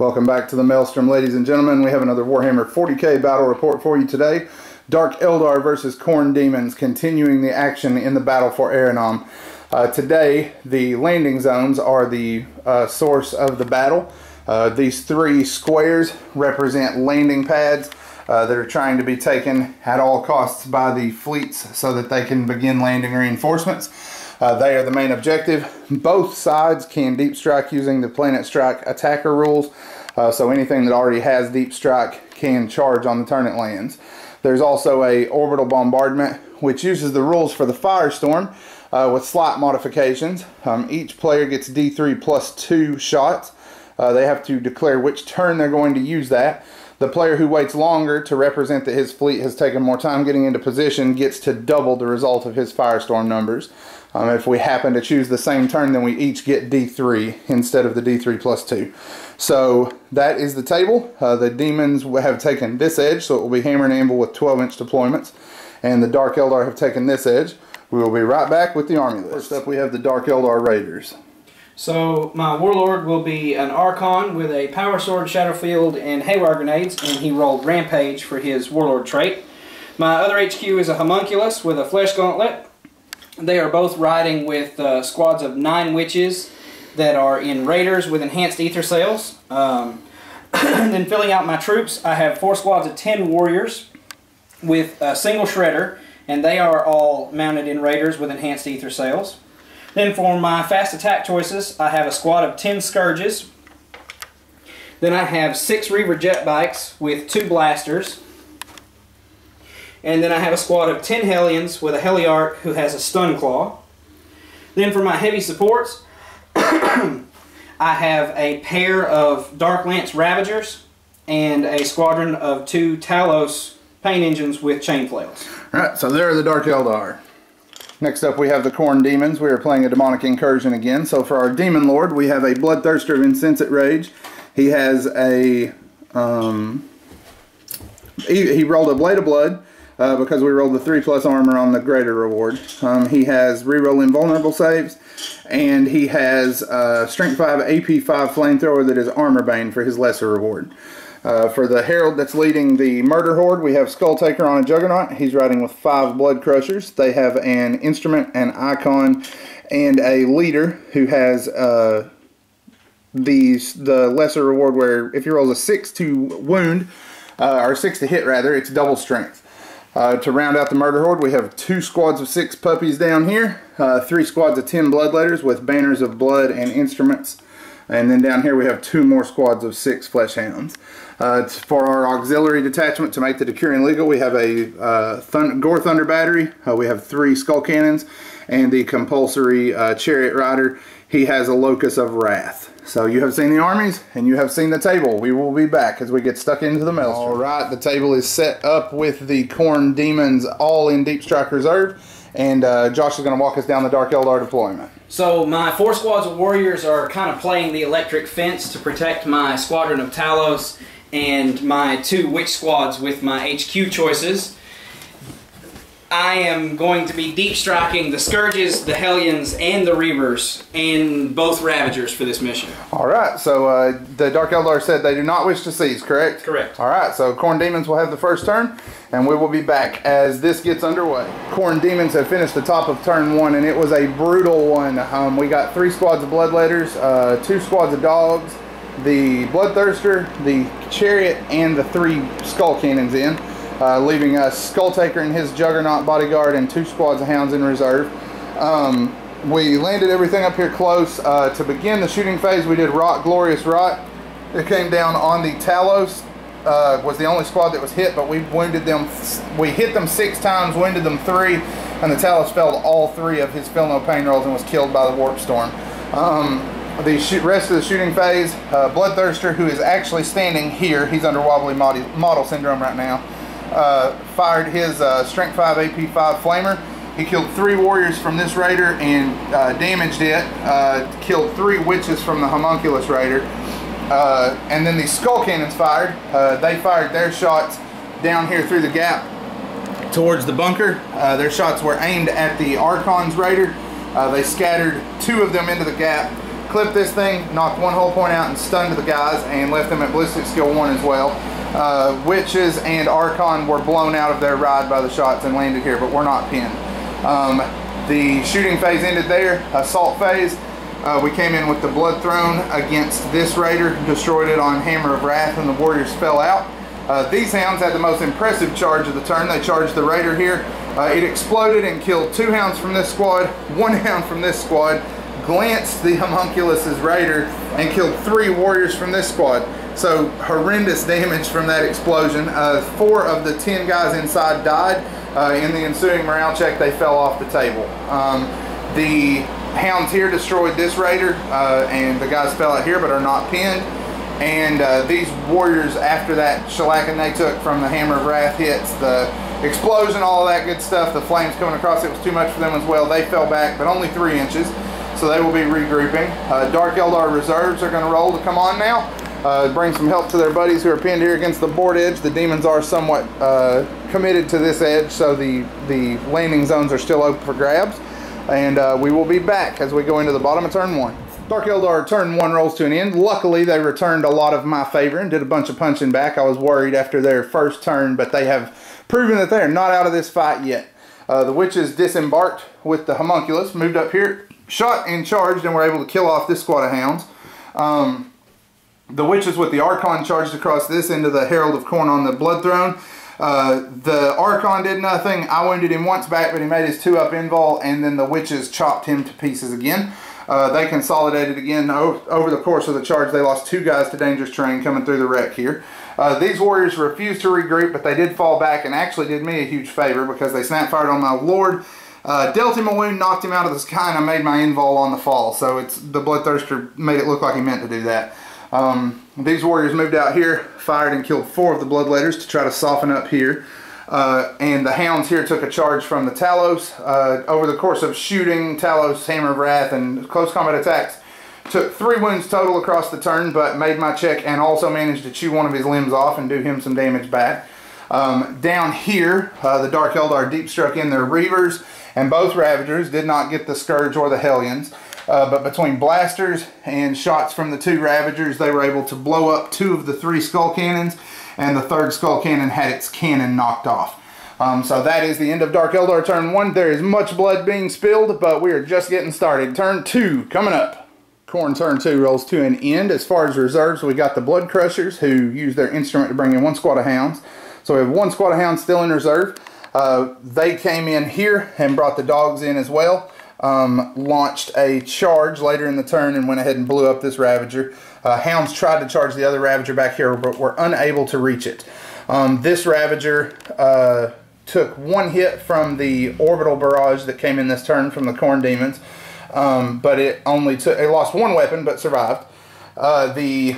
Welcome back to the Maelstrom, ladies and gentlemen. We have another Warhammer 40k battle report for you today. Dark Eldar versus Khorne demons, continuing the action in the battle for Aranom. Today, the landing zones are the source of the battle. These three squares represent landing pads that are trying to be taken at all costs by the fleets so that they can begin landing reinforcements. They are the main objective. Both sides can deep strike using the planet strike attacker rules. So anything that already has deep strike can charge on the turn it lands. There's also a orbital bombardment, which uses the rules for the firestorm with slight modifications. Each player gets D3 plus 2 shots. They have to declare which turn they're going to use that. The player who waits longer to represent that his fleet has taken more time getting into position gets to double the result of his firestorm numbers. If we happen to choose the same turn, then we each get D3 instead of the D3 plus 2. So that is the table. The demons have taken this edge, so it will be hammer and anvil with 12-inch deployments. And the Dark Eldar have taken this edge. We will be right back with the army list. First up, we have the Dark Eldar Raiders. So my warlord will be an Archon with a power sword, shadow field, and haywire grenades, and he rolled rampage for his warlord trait. My other HQ is a homunculus with a flesh gauntlet. They are both riding with squads of 9 witches that are in raiders with enhanced ether sails. Then filling out my troops, I have 4 squads of 10 warriors with a single shredder, and they are all mounted in raiders with enhanced ether sails. Then for my fast attack choices, I have a squad of 10 scourges. Then I have 6 Reaver jet bikes with 2 blasters. And then I have a squad of 10 Hellions with a Heliarch who has a stun claw. Then for my heavy supports, I have a pair of Dark Lance Ravagers and a squadron of 2 Talos paint engines with chain flails. Alright, so there are the Dark Eldar. Next up we have the Khorne demons. We are playing a demonic incursion again. So for our demon lord, we have a Bloodthirster of Insensate Rage. He has a he rolled a Blade of Blood because we rolled the 3+ armor on the greater reward. He has reroll invulnerable saves, and he has Strength 5 AP 5 flamethrower that is armor bane for his lesser reward. For the Herald that's leading the Murder Horde, we have Skulltaker on a Juggernaut. He's riding with 5 Blood Crushers. They have an Instrument, an Icon, and a Leader who has the lesser reward where if he rolls a 6 to wound, or 6 to hit rather, it's double strength. To round out the Murder Horde, we have 2 squads of 6 puppies down here, 3 squads of 10 Bloodletters with banners of blood and instruments. And then down here we have 2 more squads of 6 Flesh Hounds. For our auxiliary detachment to make the Decurion legal, we have a Gore Thunder Battery. We have 3 Skull Cannons, and the compulsory Chariot Rider. He has a Locus of Wrath. So you have seen the armies, and you have seen the table. We will be back as we get stuck into the Maelstrom. Alright, the table is set up with the Khorne demons all in Deep Strike Reserve. And Josh is going to walk us down the Dark Eldar deployment. So my 4 squads of warriors are kind of playing the electric fence to protect my squadron of Talos and my 2 witch squads with my HQ choices. I am going to be deep striking the Scourges, the Hellions, and the Reavers, and both Ravagers for this mission. Alright, so the Dark Eldar said they do not wish to seize, correct? Correct. Alright, so Khorne demons will have the first turn, and we will be back as this gets underway. Khorne demons have finished the top of turn 1, and it was a brutal one. We got 3 squads of Bloodletters, 2 squads of Dogs, the Bloodthirster, the Chariot, and the 3 Skull Cannons in. Leaving us Skulltaker and his Juggernaut bodyguard and 2 squads of Hounds in reserve. We landed everything up here close. To begin the shooting phase, we did Glorious Rot. It came down on the Talos. Was the only squad that was hit, but we wounded them. We hit them 6 times, wounded them 3, and the Talos failed all 3 of his Feel No Pain rolls and was killed by the Warp Storm. The rest of the shooting phase, Bloodthirster, who is actually standing here, he's under wobbly model syndrome right now, fired his Strength 5 AP 5 Flamer. He killed 3 warriors from this raider and damaged it. Killed 3 witches from the homunculus raider. And then the Skull Cannons fired. They fired their shots down here through the gap towards the bunker. Their shots were aimed at the Archon's raider. They scattered 2 of them into the gap. clipped this thing, knocked one whole point out and stunned the guys and left them at ballistic skill 1 as well. Witches and Archon were blown out of their ride by the shots and landed here, but were not pinned. The shooting phase ended there. Assault phase, we came in with the Blood Throne against this raider, destroyed it on Hammer of Wrath, and the warriors fell out. These hounds had the most impressive charge of the turn. They charged the raider here. It exploded and killed 2 hounds from this squad, 1 hound from this squad, glanced the homunculus's raider, and killed 3 warriors from this squad. So horrendous damage from that explosion. 4 of the 10 guys inside died. In the ensuing morale check, they fell off the table. The hounds here destroyed this raider, and the guys fell out here but are not pinned. And these warriors, after that shellacking they took from the Hammer of Wrath hits, the explosion, all of that good stuff, the flames coming across, it was too much for them as well. They fell back, but only 3 inches, so they will be regrouping. Dark Eldar reserves are going to roll to come on now. Bring some help to their buddies who are pinned here against the board edge. The demons are somewhat committed to this edge, so the landing zones are still open for grabs. And we will be back as we go into the bottom of turn 1. Dark Eldar turn 1 rolls to an end. Luckily, they returned a lot of my favor and did a bunch of punching back. I was worried after their first turn, but they have proven that they are not out of this fight yet. The witches disembarked with the homunculus, moved up here, shot and charged, and were able to kill off this squad of hounds. The witches with the Archon charged across this into the Herald of Khorne on the Blood Throne. The Archon did nothing. I wounded him once back, but he made his 2-up invul, and then the witches chopped him to pieces again. They consolidated again over the course of the charge. They lost 2 guys to dangerous terrain coming through the wreck here. These warriors refused to regroup, but they did fall back and actually did me a huge favor because they snap fired on my lord, dealt him a wound, knocked him out of the sky, and I made my invul on the fall. So the Bloodthirster made it look like he meant to do that. These warriors moved out here, fired and killed 4 of the Bloodletters to try to soften up here. And the hounds here took a charge from the Talos. Over the course of shooting, Talos, Hammer of Wrath, and close combat attacks, took 3 wounds total across the turn, but made my check and also managed to chew one of his limbs off and do him some damage back. Down here, the Dark Eldar deep struck in their Reavers, and both Ravagers did not get the Scourge or the Hellions. But between blasters and shots from the 2 Ravagers, they were able to blow up 2 of the 3 skull cannons, and the 3rd skull cannon had its cannon knocked off. So that is the end of Dark Eldar turn 1. There is much blood being spilled, but we are just getting started. Turn 2 coming up. Khorne turn 2 rolls to an end. As far as reserves, we got the Blood Crushers, who use their instrument to bring in 1 squad of hounds. So we have 1 squad of hounds still in reserve. They came in here and brought the dogs in as well. Launched a charge later in the turn and went ahead and blew up this Ravager. Hounds tried to charge the other Ravager back here, but were unable to reach it. This Ravager took 1 hit from the orbital barrage that came in this turn from the Khorne demons, but it lost 1 weapon but survived. The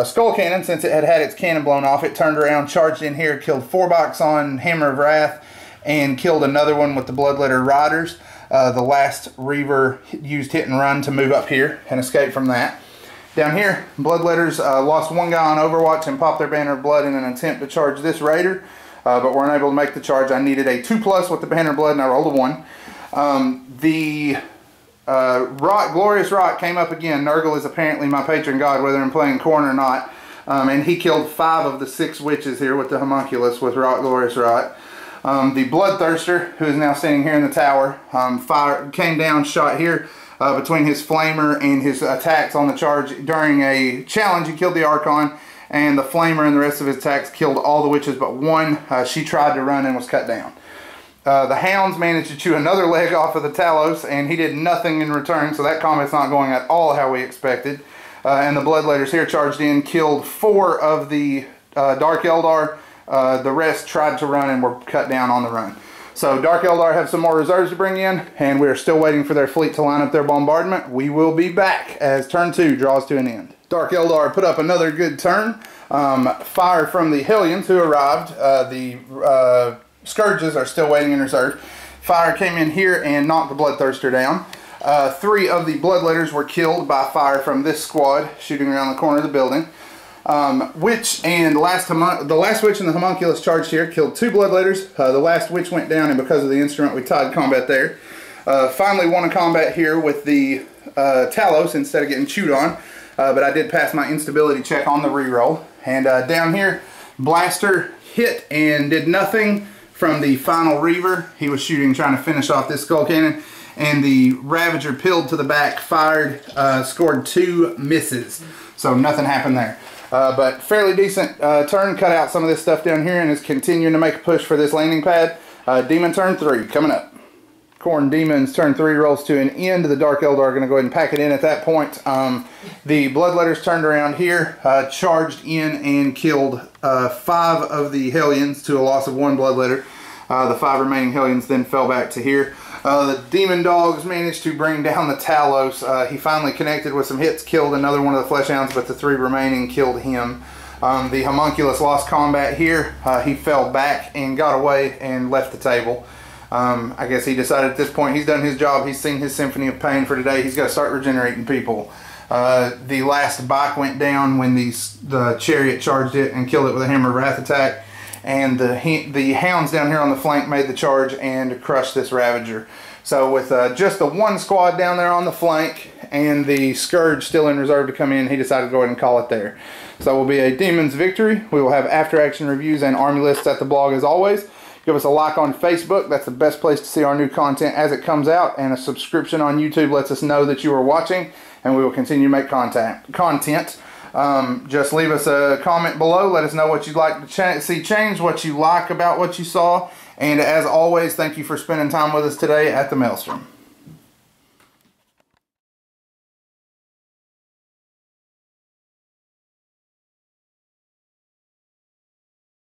skull cannon, since it had had its cannon blown off, it turned around, charged in here, killed 4 box on Hammer of Wrath, and killed another one with the Bloodletter Riders. The last Reaver used hit and run to move up here and escape from that. Down here, Bloodletters lost 1 guy on Overwatch and popped their banner of blood in an attempt to charge this Raider, but were unable to make the charge. I needed a 2+ with the banner of blood, and I rolled a 1. The Glorious Rot came up again. Nurgle is apparently my patron god, whether I'm playing Khorne or not, and he killed 5 of the 6 witches here with the homunculus with Glorious Rot. The Bloodthirster, who is now standing here in the tower, came down, shot here between his flamer and his attacks on the charge. During a challenge, he killed the Archon, and the flamer and the rest of his attacks killed all the witches but 1. She tried to run and was cut down. The hounds managed to chew another leg off of the Talos, and he did nothing in return, so that combat's not going at all how we expected. And the Bloodletters here charged in, killed 4 of the Dark Eldar. The rest tried to run and were cut down on the run. So Dark Eldar have some more reserves to bring in, and we're still waiting for their fleet to line up their bombardment. We will be back as turn 2 draws to an end. Dark Eldar put up another good turn. Fire from the Hellions who arrived. The Scourges are still waiting in reserve. Fire came in here and knocked the Bloodthirster down. 3 of the Bloodletters were killed by fire from this squad shooting around the corner of the building. Witch and the last witch in the homunculus charged here, killed 2 Bloodletters. The last witch went down, and because of the instrument we tied combat there. Finally won a combat here with the Talos instead of getting chewed on. But I did pass my instability check on the reroll. And down here, Blaster hit and did nothing from the final Reaver. He was shooting, trying to finish off this skull cannon. And the Ravager pilled to the back, fired, scored 2 misses. So nothing happened there. But fairly decent turn. Cut out some of this stuff down here and is continuing to make a push for this landing pad. Demon turn 3 coming up. Khorne Demons turn 3 rolls to an end. The Dark Eldar are going to go ahead and pack it in at that point. The Bloodletters turned around here, charged in and killed 5 of the Hellions to a loss of 1 Bloodletter. The 5 remaining Hellions then fell back to here. The Demon Dogs managed to bring down the Talos. He finally connected with some hits, killed another one of the Flesh Hounds, but the 3 remaining killed him. The Homunculus lost combat here. He fell back and got away and left the table. I guess he decided at this point he's done his job. He's seen his Symphony of Pain for today. He's got to start regenerating people. The last bike went down when the Chariot charged it and killed it with a Hammer of Wrath attack. And the Hounds down here on the flank made the charge and crushed this Ravager. So with just the 1 squad down there on the flank and the Scourge still in reserve to come in, he decided to go ahead and call it there. So that will be a Demons victory. We will have after-action reviews and army lists at the blog as always. Give us a like on Facebook. That's the best place to see our new content as it comes out. And a subscription on YouTube lets us know that you are watching. And we will continue to make content. Just leave us a comment below. Let us know what you'd like to see change, what you like about what you saw. And as always, thank you for spending time with us today at the Maelstrom.